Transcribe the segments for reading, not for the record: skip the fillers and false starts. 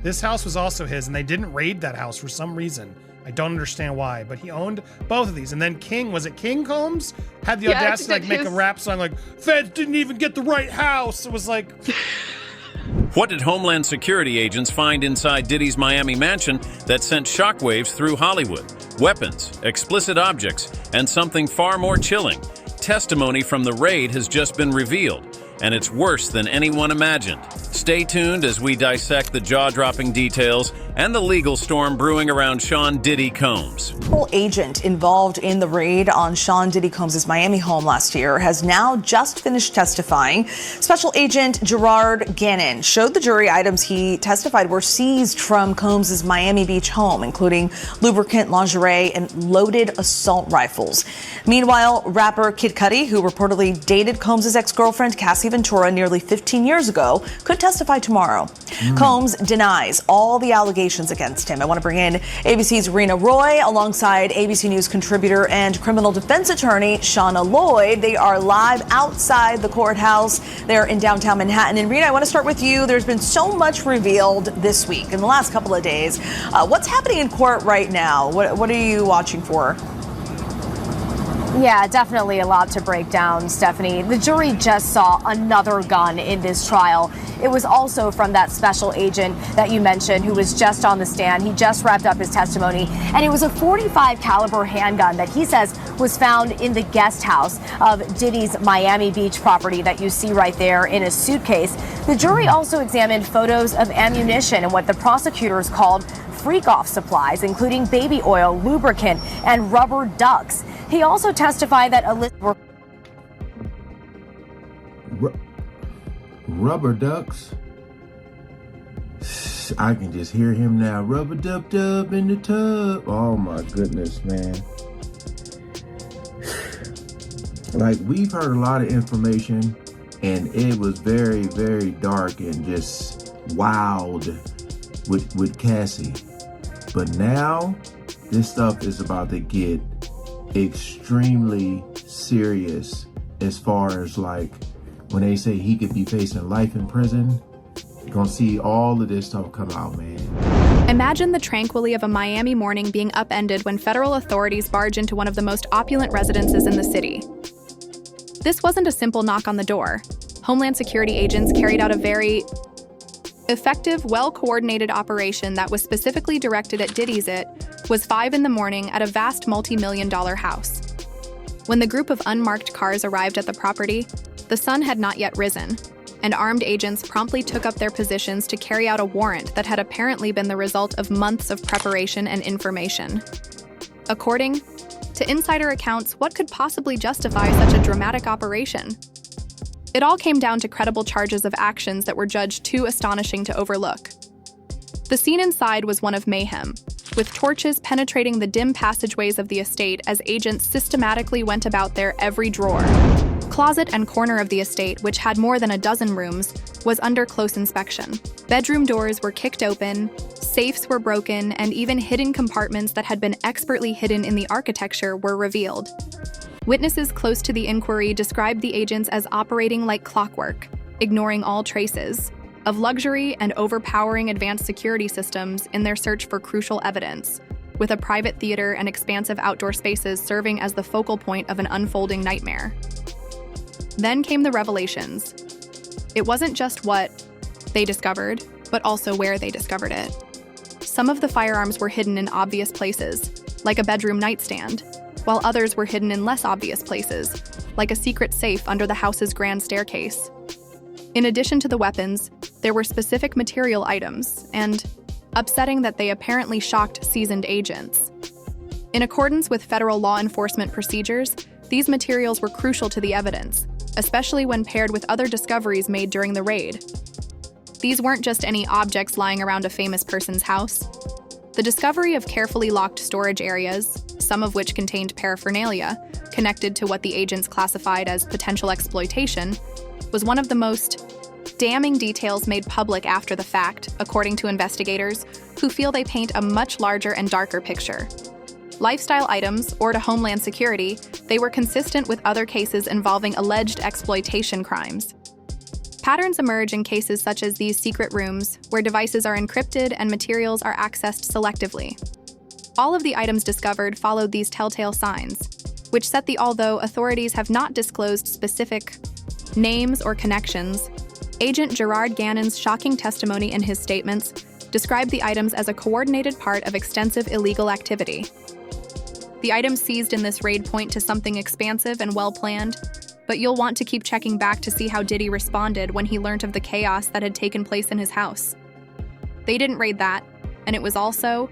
This house was also his, and they didn't raid that house for some reason. I don't understand why, but he owned both of these. And then King, was it King Combs? Had the audacity to make a rap song like, feds didn't even get the right house. It was like... What did Homeland Security agents find inside Diddy's Miami mansion that sent shockwaves through Hollywood? Weapons, explicit objects, and something far more chilling. Testimony from the raid has just been revealed, and it's worse than anyone imagined. Stay tuned as we dissect the jaw-dropping details and the legal storm brewing around Sean Diddy Combs. Agent involved in the raid on Sean Diddy Combs' Miami home last year has now just finished testifying. Special Agent Gerard Gannon showed the jury items he testified were seized from Combs' Miami Beach home, including lubricant, lingerie, and loaded assault rifles. Meanwhile, rapper Kid Cudi, who reportedly dated Combs' ex-girlfriend Cassie Ventura nearly 15 years ago, could testify tomorrow. Combs denies all the allegations against him. I want to bring in ABC's Rena Roy alongside ABC News contributor and criminal defense attorney Shauna Lloyd. They are live outside the courthouse. They're in downtown Manhattan. And Rena, I want to start with you. There's been so much revealed this week, in the last couple of days. What's happening in court right now? What are you watching for? Yeah, definitely a lot to break down, Stephanie. The jury just saw another gun in this trial. It was also from that special agent that you mentioned who was just on the stand. He just wrapped up his testimony, and it was a .45 caliber handgun that he says was found in the guest house of Diddy's Miami Beach property that you see right there in a suitcase. The jury also examined photos of ammunition and what the prosecutors called freak-off supplies, including baby oil, lubricant, and rubber ducks. He also testified that rubber ducks? I can just hear him now. Rubber dub dub in the tub. Oh my goodness, man. Like, we've heard a lot of information, and it was very, very dark and just wild with Cassie. But now, this stuff is about to get extremely serious as far as, like, when they say he could be facing life in prison. You're gonna see all of this stuff come out, man. Imagine the tranquility of a Miami morning being upended when federal authorities barge into one of the most opulent residences in the city. This wasn't a simple knock on the door. Homeland Security agents carried out a very effective, well-coordinated operation that was specifically directed at Diddy's. It was 5 a.m. at a vast multi-million-dollar house. When the group of unmarked cars arrived at the property, the sun had not yet risen, and armed agents promptly took up their positions to carry out a warrant that had apparently been the result of months of preparation and information. According to insider accounts, what could possibly justify such a dramatic operation? It all came down to credible charges of actions that were judged too astonishing to overlook. The scene inside was one of mayhem, with torches penetrating the dim passageways of the estate as agents systematically went about their every drawer. Closet and corner of the estate, which had more than a dozen rooms, was under close inspection. Bedroom doors were kicked open, safes were broken, and even hidden compartments that had been expertly hidden in the architecture were revealed. Witnesses close to the inquiry described the agents as operating like clockwork, ignoring all traces of luxury and overpowering advanced security systems in their search for crucial evidence, with a private theater and expansive outdoor spaces serving as the focal point of an unfolding nightmare. Then came the revelations. It wasn't just what they discovered, but also where they discovered it. Some of the firearms were hidden in obvious places, like a bedroom nightstand, while others were hidden in less obvious places, like a secret safe under the house's grand staircase. In addition to the weapons, there were specific material items, and upsetting that they apparently shocked seasoned agents. In accordance with federal law enforcement procedures, these materials were crucial to the evidence, especially when paired with other discoveries made during the raid. These weren't just any objects lying around a famous person's house. The discovery of carefully locked storage areas, some of which contained paraphernalia connected to what the agents classified as potential exploitation, was one of the most damning details made public after the fact, according to investigators, who feel they paint a much larger and darker picture. Lifestyle items, or to Homeland Security, they were consistent with other cases involving alleged exploitation crimes. Patterns emerge in cases such as these secret rooms, where devices are encrypted and materials are accessed selectively. All of the items discovered followed these telltale signs, which set the although authorities have not disclosed specific names or connections. Agent Gerard Gannon's shocking testimony in his statements described the items as a coordinated part of extensive illegal activity. The items seized in this raid point to something expansive and well-planned, but you'll want to keep checking back to see how Diddy responded when he learned of the chaos that had taken place in his house. They didn't raid that, and it was also...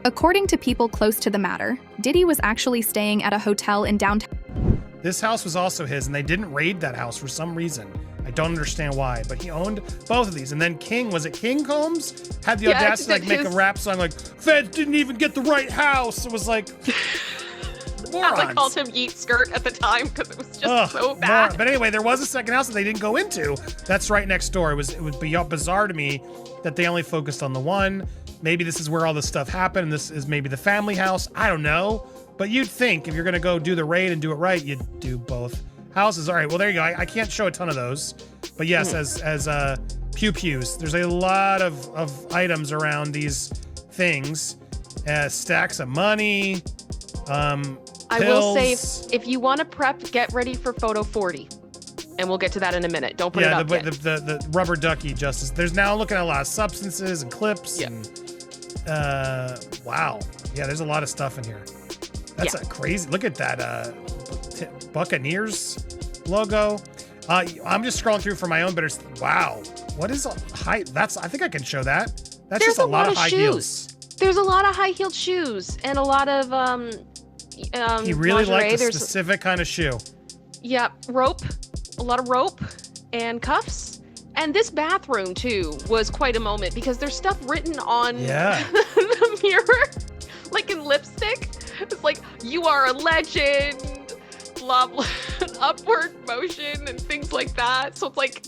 According to people close to the matter, Diddy was actually staying at a hotel in downtown. This house was also his, and they didn't raid that house for some reason. I don't understand why, but he owned both of these. And then King, was it King Combs? Had the audacity to like make a rap song like, "Feds didn't even get the right house." It was like, morons. I called him Yeet Skirt at the time because it was just so bad. But anyway, there was a second house that they didn't go into. That's right next door. It would be bizarre to me that they only focused on the one. Maybe this is where all this stuff happened, and this is maybe the family house. I don't know. But you'd think if you're going to go do the raid and do it right, you'd do both houses. All right, well, there you go. I can't show a ton of those. But yes, as pew-pews, there's a lot of items around these things. Stacks of money, I will say, if you want to prep, get ready for photo 40. And we'll get to that in a minute. Don't put it up yet. The rubber ducky justice. There's now looking at a lot of substances and clips. Yep. And wow. Yeah, there's a lot of stuff in here. That's a crazy. Look at that Buccaneers logo. I'm just scrolling through for my own, but it's, wow. What is high? I think I can show that. That's There's just a lot of high heels. There's a lot of high-heeled shoes and a lot of he really lingerie. liked a specific kind of shoe. Yep, rope. A lot of rope and cuffs. And this bathroom, too, was quite a moment because there's stuff written on the mirror, like in lipstick. It's like, "You are a legend," blah, blah, upward motion and things like that. So it's like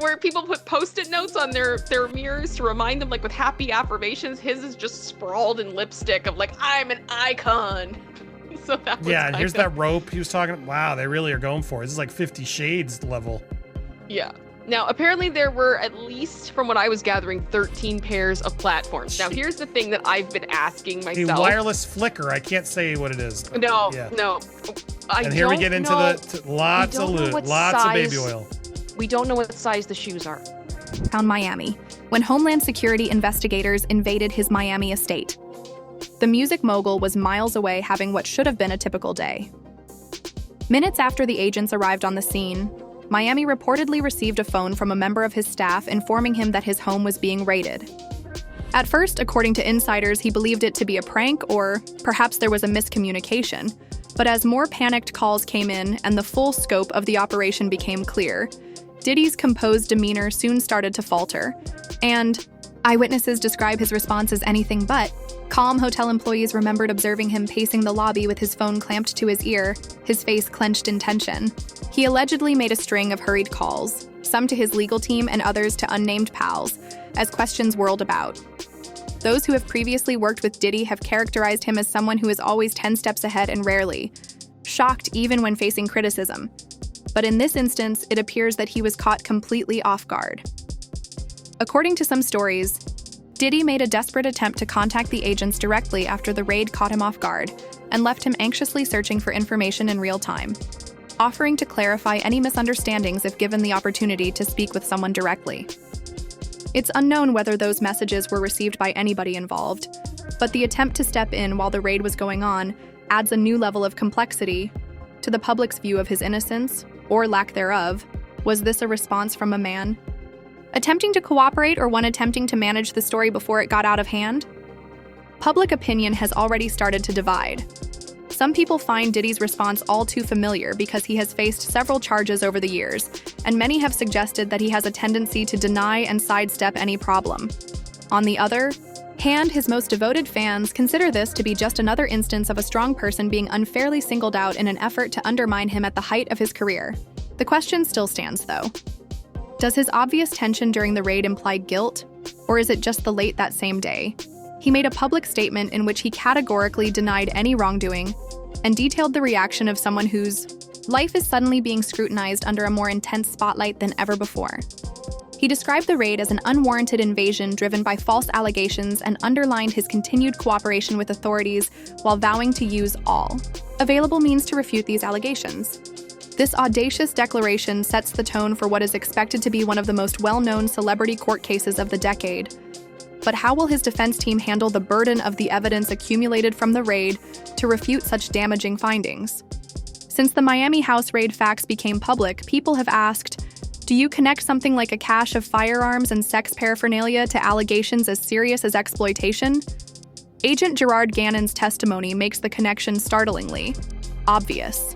where people put Post-it notes on their mirrors to remind them, like with happy affirmations. His is just sprawled in lipstick of like, "I'm an icon." So that was and here's that rope he was talking about. Wow, they really are going for it. This is like 50 Shades level. Yeah. Now, apparently there were at least, from what I was gathering, 13 pairs of platforms. Now, here's the thing that I've been asking myself. A wireless flicker. I can't say what it is. No. And here we get into lots of loot, lots of baby oil. We don't know what size the shoes are. Found Miami, when Homeland Security investigators invaded his Miami estate. The music mogul was miles away, having what should have been a typical day. Minutes after the agents arrived on the scene, Miami reportedly received a phone from a member of his staff informing him that his home was being raided. At first, according to insiders, he believed it to be a prank or perhaps there was a miscommunication. But as more panicked calls came in and the full scope of the operation became clear, Diddy's composed demeanor soon started to falter, and eyewitnesses describe his response as anything but. Calm hotel employees remembered observing him pacing the lobby with his phone clamped to his ear, his face clenched in tension. He allegedly made a string of hurried calls, some to his legal team and others to unnamed pals, as questions whirled about. Those who have previously worked with Diddy have characterized him as someone who is always 10 steps ahead and rarely shocked even when facing criticism. But in this instance, it appears that he was caught completely off guard. According to some stories, Diddy made a desperate attempt to contact the agents directly after the raid caught him off guard and left him anxiously searching for information in real time, offering to clarify any misunderstandings if given the opportunity to speak with someone directly. It's unknown whether those messages were received by anybody involved, but the attempt to step in while the raid was going on adds a new level of complexity to the public's view of his innocence, or lack thereof. Was this a response from a man attempting to cooperate or one attempting to manage the story before it got out of hand? Public opinion has already started to divide. Some people find Diddy's response all too familiar because he has faced several charges over the years, and many have suggested that he has a tendency to deny and sidestep any problem. On the other hand, his most devoted fans consider this to be just another instance of a strong person being unfairly singled out in an effort to undermine him at the height of his career. The question still stands, though. Does his obvious tension during the raid imply guilt, or is it just the late that same day? He made a public statement in which he categorically denied any wrongdoing and detailed the reaction of someone whose life is suddenly being scrutinized under a more intense spotlight than ever before. He described the raid as an unwarranted invasion driven by false allegations and underlined his continued cooperation with authorities while vowing to use all available means to refute these allegations. This audacious declaration sets the tone for what is expected to be one of the most well-known celebrity court cases of the decade. But how will his defense team handle the burden of the evidence accumulated from the raid to refute such damaging findings? Since the Miami house raid facts became public, people have asked, do you connect something like a cache of firearms and sex paraphernalia to allegations as serious as exploitation? Agent Gerard Gannon's testimony makes the connection startlingly obvious.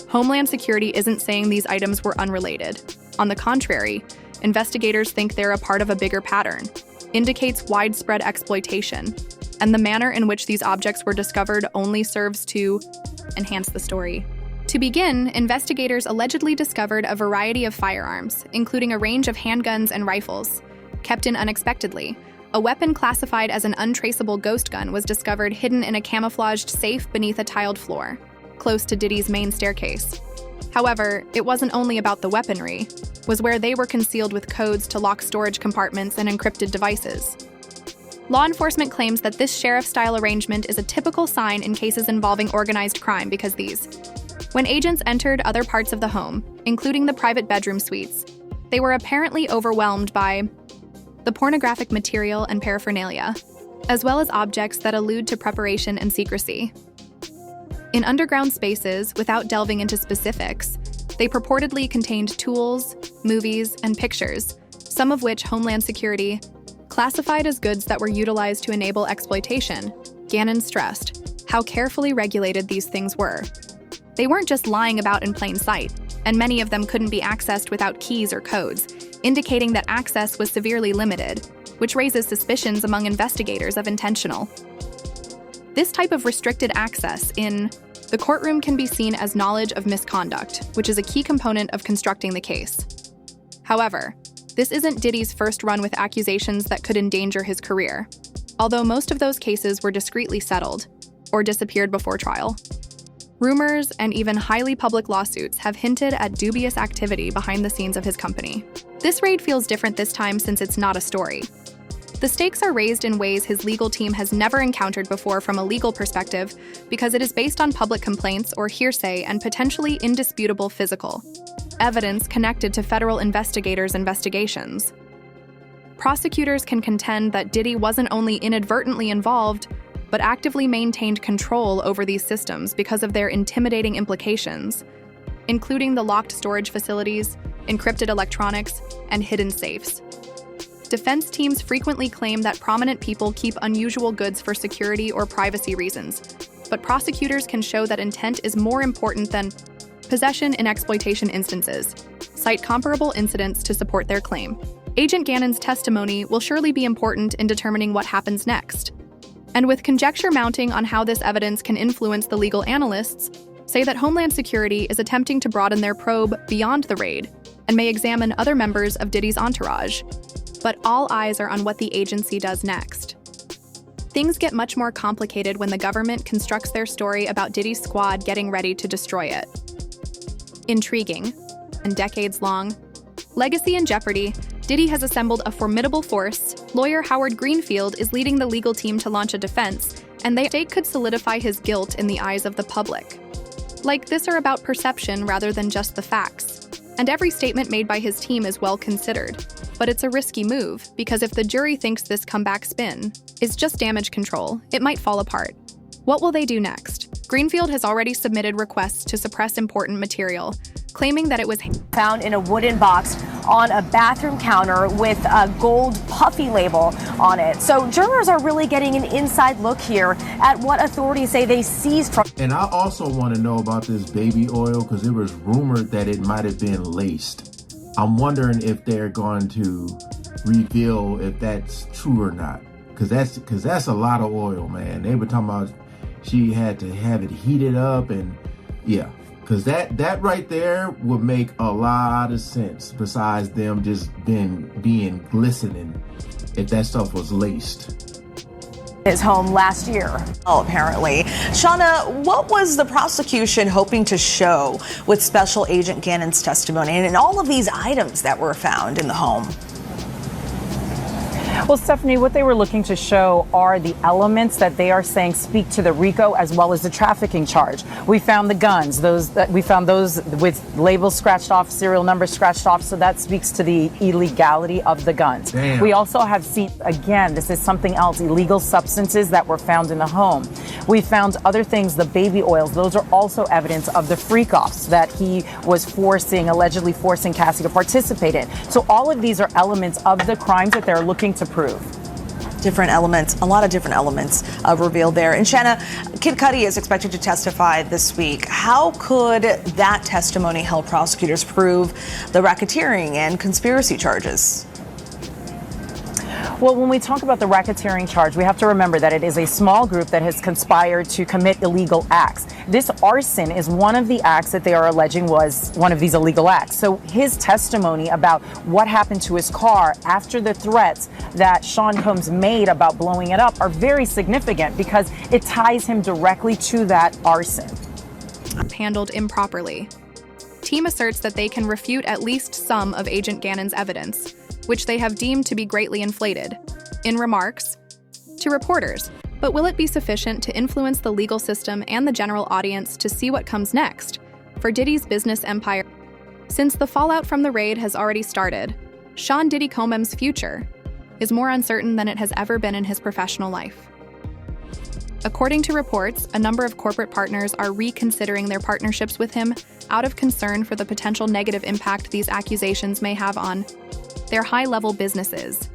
Homeland Security isn't saying these items were unrelated. On the contrary, investigators think they're a part of a bigger pattern, indicates widespread exploitation, and the manner in which these objects were discovered only serves to enhance the story. To begin, investigators allegedly discovered a variety of firearms, including a range of handguns and rifles. Kept in unexpectedly, a weapon classified as an untraceable ghost gun was discovered hidden in a camouflaged safe beneath a tiled floor, close to Diddy's main staircase. However, it wasn't only about the weaponry, was where they were concealed with codes to lock storage compartments and encrypted devices. Law enforcement claims that this sheriff-style arrangement is a typical sign in cases involving organized crime because when agents entered other parts of the home, including the private bedroom suites, they were apparently overwhelmed by the pornographic material and paraphernalia, as well as objects that allude to preparation and secrecy. In underground spaces, without delving into specifics, they purportedly contained tools, movies, and pictures, some of which Homeland Security classified as goods that were utilized to enable exploitation. Gannon stressed how carefully regulated these things were. They weren't just lying about in plain sight, and many of them couldn't be accessed without keys or codes, indicating that access was severely limited, which raises suspicions among investigators of intentional. This type of restricted access in the courtroom can be seen as knowledge of misconduct, which is a key component of constructing the case. However, this isn't Diddy's first run with accusations that could endanger his career, although most of those cases were discreetly settled or disappeared before trial. Rumors and even highly public lawsuits have hinted at dubious activity behind the scenes of his company. This raid feels different this time since it's not a story. The stakes are raised in ways his legal team has never encountered before from a legal perspective because it is based on public complaints or hearsay and potentially indisputable physical evidence connected to federal investigators' investigations. Prosecutors can contend that Diddy wasn't only inadvertently involved, but actively maintained control over these systems because of their intimidating implications, including the locked storage facilities, encrypted electronics, and hidden safes. Defense teams frequently claim that prominent people keep unusual goods for security or privacy reasons, but prosecutors can show that intent is more important than possession in exploitation instances. Cite comparable incidents to support their claim. Agent Gannon's testimony will surely be important in determining what happens next. And with conjecture mounting on how this evidence can influence the legal analysts, say that Homeland Security is attempting to broaden their probe beyond the raid and may examine other members of Diddy's entourage. But all eyes are on what the agency does next. Things get much more complicated when the government constructs their story about Diddy's squad getting ready to destroy it. Intriguing and decades-long. Legacy in jeopardy, Diddy has assembled a formidable force. Lawyer Howard Greenfield is leading the legal team to launch a defense, and the state could solidify his guilt in the eyes of the public. Like this are about perception rather than just the facts. And every statement made by his team is well considered. But it's a risky move, because if the jury thinks this comeback spin is just damage control, it might fall apart. What will they do next? Greenfield has already submitted requests to suppress important material, claiming that it was found in a wooden box on a bathroom counter with a gold puffy label on it. So jurors are really getting an inside look here at what authorities say they seized from. And I also want to know about this baby oil because it was rumored that it might have been laced. I'm wondering if they're going to reveal if that's true or not, because that's a lot of oil, man. They were talking about she had to have it heated up, and yeah, because that right there would make a lot of sense. Besides them just being glistening, if that stuff was laced. his home last year. Oh, apparently. Shauna, what was the prosecution hoping to show with Special Agent Gannon's testimony and all of these items that were found in the home? Well, Stephanie, what they were looking to show are the elements that they are saying speak to the RICO as well as the trafficking charge. We found the guns, we found those with labels scratched off, serial numbers scratched off, so that speaks to the illegality of the guns. Damn. We also have seen, again, this is something else, illegal substances that were found in the home. We found other things, the baby oils, those are also evidence of the freak-offs that he was allegedly forcing Cassie to participate in. So all of these are elements of the crimes that they're looking to prove. Different elements, a lot of different elements revealed there. And Shanna, Kid Cudi is expected to testify this week. How could that testimony help prosecutors prove the racketeering and conspiracy charges? Well, when we talk about the racketeering charge, we have to remember that it is a small group that has conspired to commit illegal acts. This arson is one of the acts that they are alleging was one of these illegal acts. So his testimony about what happened to his car after the threats that Sean Combs made about blowing it up are very significant because it ties him directly to that arson. Handled improperly. Team asserts that they can refute at least some of Agent Gannon's evidence, which they have deemed to be greatly inflated, in remarks to reporters. But will it be sufficient to influence the legal system and the general audience to see what comes next for Diddy's business empire? Since the fallout from the raid has already started, Sean Diddy Combs' future is more uncertain than it has ever been in his professional life. According to reports, a number of corporate partners are reconsidering their partnerships with him out of concern for the potential negative impact these accusations may have on their high-level businesses.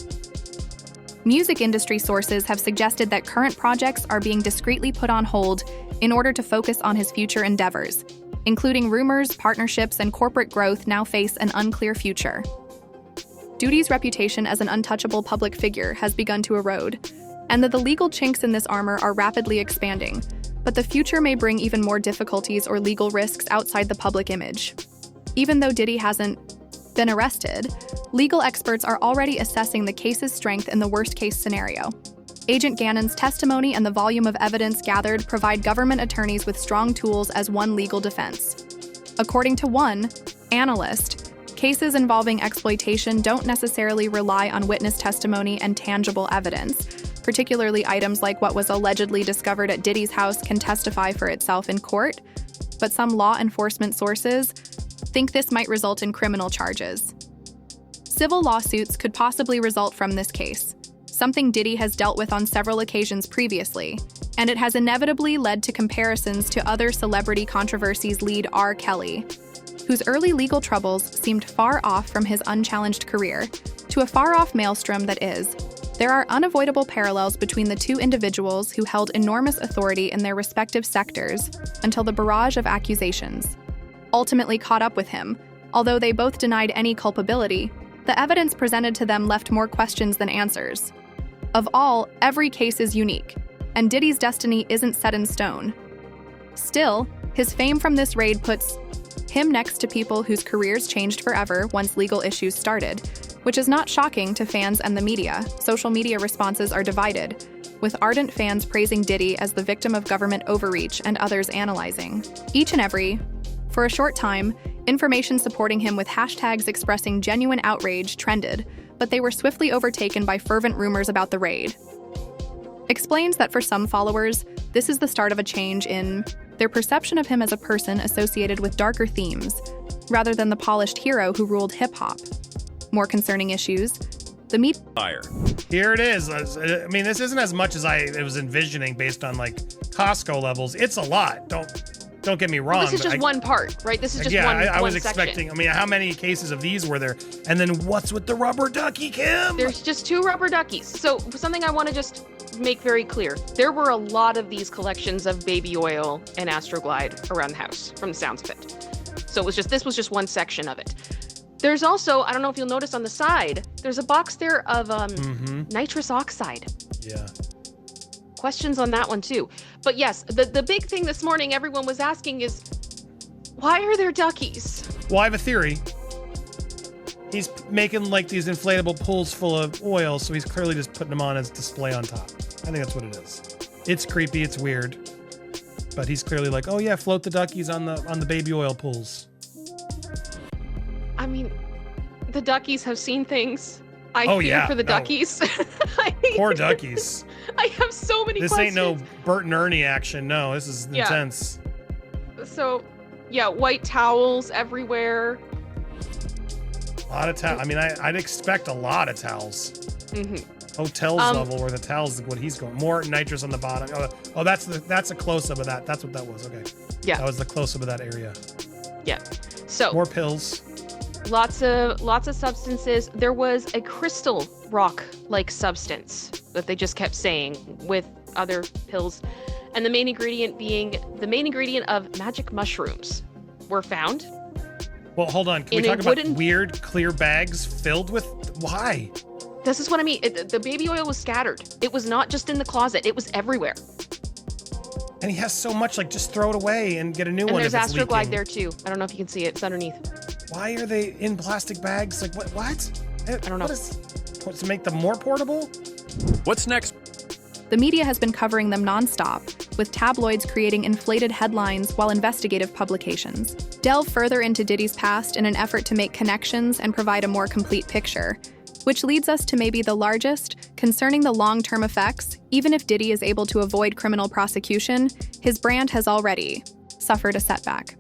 Music industry sources have suggested that current projects are being discreetly put on hold in order to focus on his future endeavors, including rumors, partnerships, and corporate growth now face an unclear future. Diddy's reputation as an untouchable public figure has begun to erode, and that the legal chinks in this armor are rapidly expanding, but the future may bring even more difficulties or legal risks outside the public image. Even though Diddy hasn't been arrested, legal experts are already assessing the case's strength in the worst-case scenario. Agent Gannon's testimony and the volume of evidence gathered provide government attorneys with strong tools as one legal defense. According to one analyst, cases involving exploitation don't necessarily rely on witness testimony and tangible evidence. Particularly items like what was allegedly discovered at Diddy's house can testify for itself in court, but some law enforcement sources think this might result in criminal charges. Civil lawsuits could possibly result from this case, something Diddy has dealt with on several occasions previously, and it has inevitably led to comparisons to other celebrity controversies lead R. Kelly, whose early legal troubles seemed far off from his unchallenged career, to a far-off maelstrom that is. There are unavoidable parallels between the two individuals who held enormous authority in their respective sectors until the barrage of accusations ultimately caught up with him. Although they both denied any culpability, the evidence presented to them left more questions than answers. Of all, every case is unique, and Diddy's destiny isn't set in stone. Still, his fame from this raid puts him next to people whose careers changed forever once legal issues started, which is not shocking to fans and the media. Social media responses are divided, with ardent fans praising Diddy as the victim of government overreach and others analyzing each and every. For a short time, information supporting him with hashtags expressing genuine outrage trended, but they were swiftly overtaken by fervent rumors about the raid. Explains that for some followers, this is the start of a change in their perception of him as a person associated with darker themes, rather than the polished hero who ruled hip-hop. More concerning issues, the meat Fire. Here it is. I mean, this isn't as much as I was envisioning based on like Costco levels. It's a lot. Don't get me wrong. Well, this is just one part, right? This is just one I was section. expecting. I mean, how many cases of these were there? And then what's with the rubber ducky, Kim? There's just 2 rubber duckies. So something I want to just make very clear. There were a lot of these collections of baby oil and Astroglide around the house, from the sounds of it. So this was just one section of it. There's also, I don't know if you'll notice on the side, there's a box there of nitrous oxide. Yeah. Questions on that one too. But yes, the big thing this morning everyone was asking is, why are there duckies? Well, I have a theory. He's making like these inflatable pools full of oil, so he's clearly just putting them on as display on top. I think that's what it is. It's creepy, it's weird. But he's clearly like, oh yeah, float the duckies on the baby oil pools. I mean, the duckies have seen things. I fear for the duckies. Poor duckies. I have so many questions. This ain't no Bert and Ernie action. No, this is intense. So, yeah, white towels everywhere. A lot of towels. I mean, I'd expect a lot of towels. Hotels level where the towels, what he's going. More nitrous on the bottom. Oh, that's a close-up of that. That's what that was. Okay. Yeah. That was the close-up of that area. Yeah. So more pills. Lots of substances. There was a crystal rock-like substance that they just kept saying with other pills, and the main ingredient of magic mushrooms were found. Well, hold on. Can we talk about weird clear bags filled with why? This is what I mean. The baby oil was scattered. It was not just in the closet. It was everywhere. And he has so much, like, just throw it away and get a new one. And there's Astroglide there too. I don't know if you can see it. It's underneath. Why are they in plastic bags? Like, what? I don't know. To make them more portable? What's next? The media has been covering them nonstop, with tabloids creating inflated headlines while investigative publications delve further into Diddy's past in an effort to make connections and provide a more complete picture. Which leads us to maybe the largest, concerning the long-term effects. Even if Diddy is able to avoid criminal prosecution, his brand has already suffered a setback.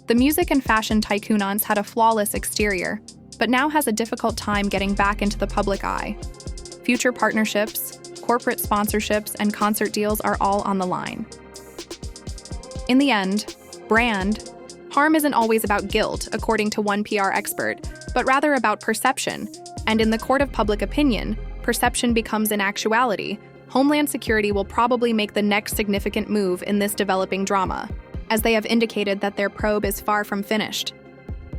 The music and fashion tycoon once had a flawless exterior, but now has a difficult time getting back into the public eye. Future partnerships, corporate sponsorships, and concert deals are all on the line. In the end, harm isn't always about guilt, according to one PR expert, but rather about perception. And in the court of public opinion, perception becomes an actuality. Homeland Security will probably make the next significant move in this developing drama, as they have indicated that their probe is far from finished.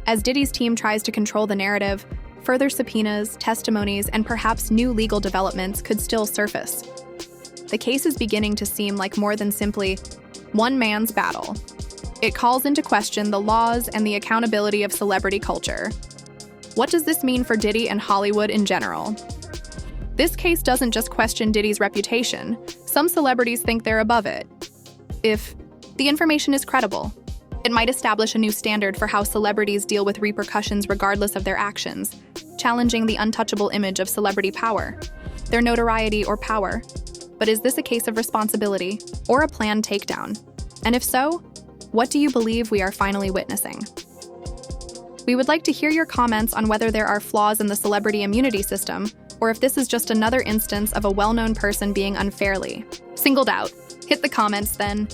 As Diddy's team tries to control the narrative, further subpoenas, testimonies, and perhaps new legal developments could still surface. The case is beginning to seem like more than simply one man's battle. It calls into question the laws and the accountability of celebrity culture. What does this mean for Diddy and Hollywood in general? This case doesn't just question Diddy's reputation. Some celebrities think they're above it. If the information is credible, it might establish a new standard for how celebrities deal with repercussions regardless of their actions, challenging the untouchable image of celebrity power, their notoriety or power. But is this a case of responsibility or a planned takedown? And if so, what do you believe we are finally witnessing? We would like to hear your comments on whether there are flaws in the celebrity immunity system, or if this is just another instance of a well-known person being unfairly singled out. Hit the comments then.